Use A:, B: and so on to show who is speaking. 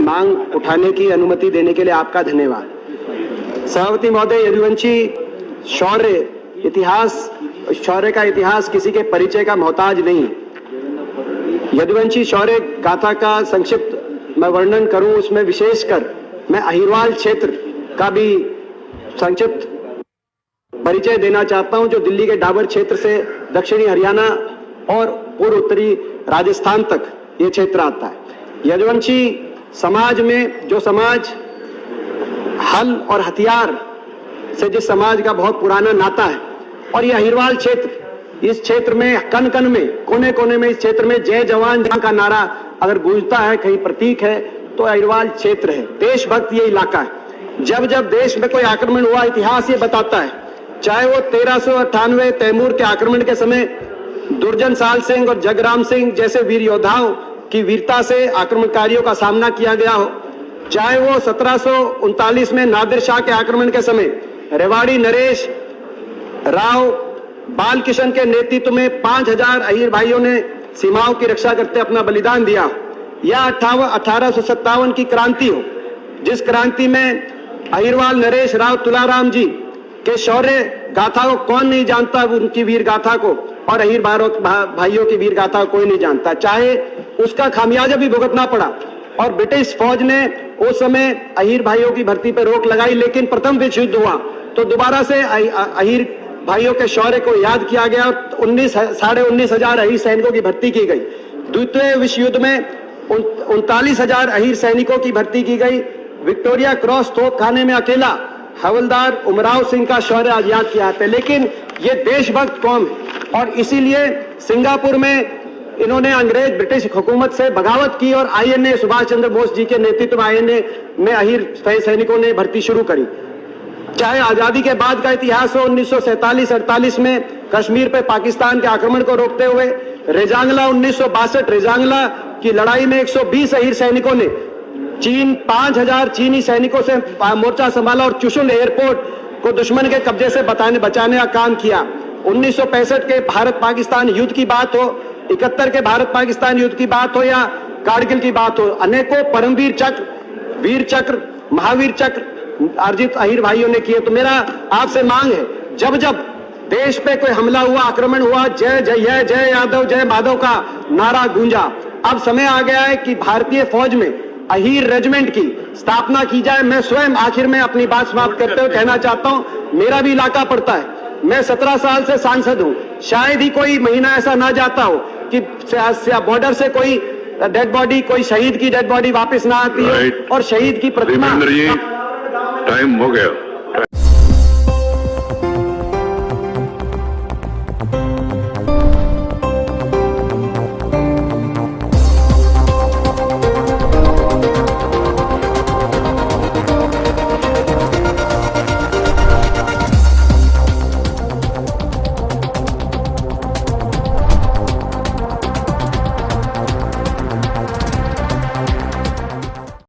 A: मांग उठाने की अनुमति देने के लिए आपका धन्यवाद। सभापति महोदय, यदुवंशी शौर्य इतिहास, शौर्य का इतिहास किसी के परिचय का मोहताज नहीं है। यदुवंशी शौर्य गाथा का संक्षिप्त मैं वर्णन करूं, उसमें विशेषकर मैं अहिरवाल क्षेत्र का भी संक्षिप्त परिचय देना चाहता हूं, जो दिल्ली के डाबर क्षेत्र से दक्षिणी हरियाणा और पूर्व उत्तरी राजस्थान तक ये क्षेत्र आता है। यदुवंशी समाज में जो समाज हल और हथियार से जिस समाज का बहुत पुराना नाता है, और ये अहिरवाल क्षेत्र, इस क्षेत्र में कन कन में, कोने कोने में, इस क्षेत्र में जय जवान का नारा अगर गूंजता है, कहीं प्रतीक है, तो अहिरवाल क्षेत्र है। देशभक्त ये इलाका है। जब जब देश में कोई आक्रमण हुआ, इतिहास ये बताता है, चाहे वो 1398 तैमूर के आक्रमण के समय दुर्जन साल सिंह और जगराम सिंह जैसे वीर योद्धाओं की वीरता से आक्रमणकारियों का सामना किया गया हो, चाहे वो 1739 में नादिर शाह के आक्रमण के समय रेवाड़ी नरेश राव बालकिशन के नेतृत्व में 5000 अहीर भाइयों ने सीमाओं की रक्षा करते अपना बलिदान दिया, या 1857 की क्रांति हो, जिस क्रांति में अहिरवाल नरेश राव तुलाराम जी के शौर्य गाथा को कौन नहीं जानता, उनकी वीर गाथा को, और अहीर भाइयों की वीर गाथा को कोई नहीं जानता। चाहे उसका खामियाजा भी भुगतना पड़ा और ब्रिटिश फौज ने उस समय अहीर भाइयों की भर्ती पर रोक लगाई, लेकिन प्रथम विश्व युद्ध हुआ तो दोबारा से अहीर भाइयों के शौर्य को याद किया गया और 19,500 अहीर सैनिकों की भर्ती की गई। द्वितीय विश्व युद्ध में 39,000 अहीर सैनिकों की भर्ती की गई। विक्टोरिया क्रॉस तोपखाने में अकेला हवलदार उमराव सिंह का शौर्य आज याद किया जाता है। लेकिन ये देशभक्त कौम है और इसीलिए सिंगापुर में इन्होंने अंग्रेज ब्रिटिश हुकूमत से बगावत की और आईएनए सुभाष चंद्र बोस जी के नेतृत्व में आईएनए में अहीर सैनिकों ने भर्ती शुरू करी। चाहे आजादी के बाद का इतिहास हो, 1947-48 में कश्मीर पे पाकिस्तान के आक्रमण को रोकते हुए रेजांगला 1962 रेजांगला की लड़ाई में 120 अहीर सैनिकों ने 5000 चीनी सैनिकों से मोर्चा संभाला और चुशुल एयरपोर्ट को दुश्मन के कब्जे से बचाने का काम किया। 1965 के भारत पाकिस्तान युद्ध की बात हो, 71 के भारत पाकिस्तान युद्ध की बात हो या कारगिल की बात हो, अनेकों परमवीर चक्र, वीर चक्र, महावीर चक्र अर्जित अहीर भाइयों ने किए। तो मेरा आपसे मांग है, जब जब देश पे कोई हमला हुआ, आक्रमण हुआ, जय जय जय यादव जय माधव का नारा गूंजा। अब समय आ गया है कि भारतीय फौज में अहीर रेजिमेंट की स्थापना की जाए। मैं स्वयं आखिर में अपनी बात समाप्त करते हुए कहना चाहता हूं, मेरा भी इलाका पड़ता है, मैं 17 साल से सांसद हूं, शायद ही कोई महीना ऐसा ना जाता हो कि बॉर्डर से कोई डेड बॉडी, कोई शहीद की डेड बॉडी वापस ना आती हो और शहीद की प्रतिमा।
B: टाइम हो गया।